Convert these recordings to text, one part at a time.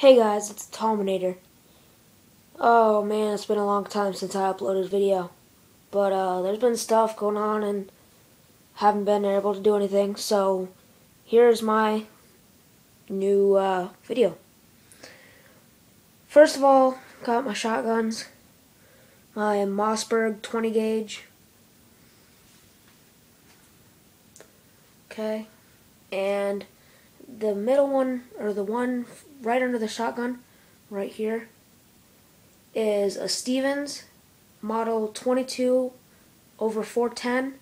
Hey guys, it's Tominator. Oh man, it's been a long time since I uploaded a video. But there's been stuff going on and haven't been able to do anything. So here's my new video. First of all, got my shotguns. My Mossberg 20 gauge. Okay. And the middle one, or the one right under the shotgun, right here, is a Stevens model 22/410,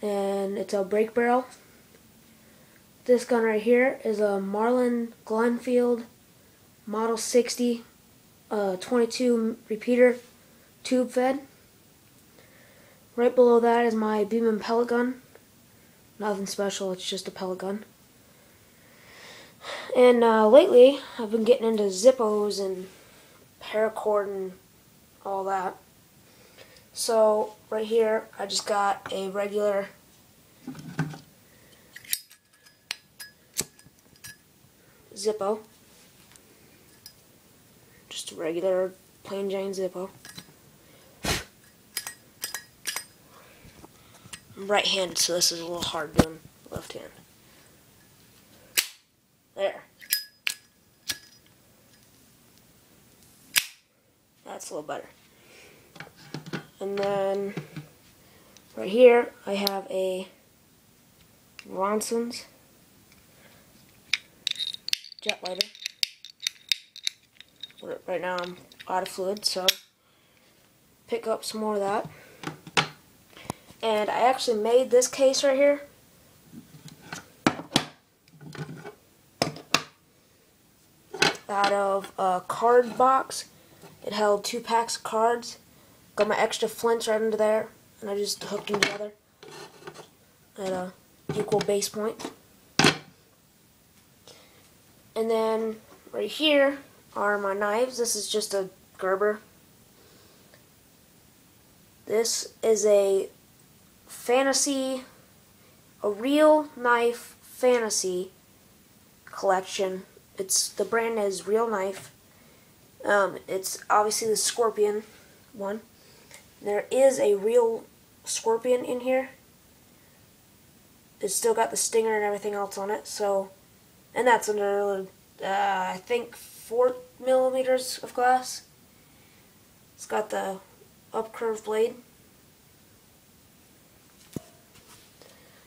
and it's a break barrel. This gun right here is a Marlin Glenfield model 60 22 repeater tube fed. Right below that is my Beeman pellet gun. Nothing special, it's just a pellet gun. And lately, I've been getting into zippos and paracord and all that. So, right here, I just got a regular zippo. Just a regular plain Jane zippo. I'm right-handed, so this is a little hard doing left hand. There. That's a little better. And then right here I have a Ronson's jet lighter. Right now I'm out of fluid, so pick up some more of that. And I actually made this case right here. Out of a card box. It held 2 packs of cards. Got my extra flints right under there, and I just hooked them together at a equal base point. And then right here are my knives. This is just a Gerber. This is a real knife fantasy collection. The brand is Real Knife. It's obviously the Scorpion one. There is a real Scorpion in here. It's still got the stinger and everything else on it. So, and that's under I think 4 millimeters of glass. It's got the upcurved blade.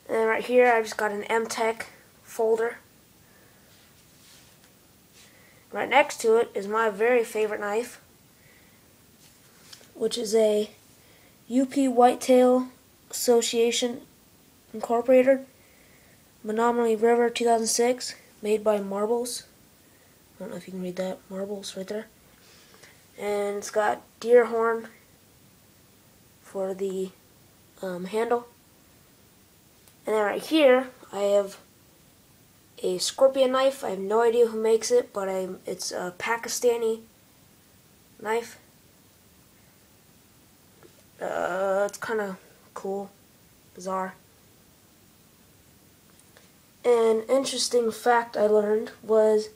And then right here, I just got an M-Tech folder. Right next to it is my very favorite knife, which is a UP Whitetail Association Incorporated Menominee River 2006, made by Marbles. I don't know if you can read that. Marbles right there. And it's got deer horn for the handle. And then right here, I have a Scorpion knife. I have no idea who makes it, but it's a Pakistani knife. It's kind of cool, bizarre. An interesting fact I learned was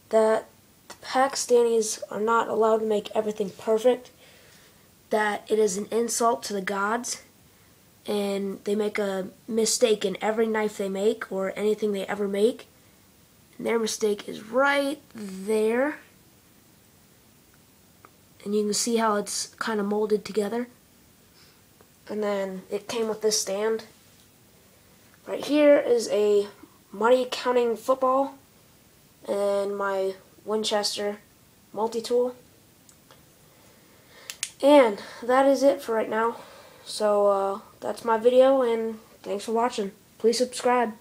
that the Pakistanis are not allowed to make everything perfect, that it is an insult to the gods, and they make a mistake in every knife they make or anything they ever make. And their mistake is right there. And you can see how it's kind of molded together. And then it came with this stand. Right here is a money counting football and my Winchester multi-tool. And that is it for right now. So that's my video, and thanks for watching. Please subscribe.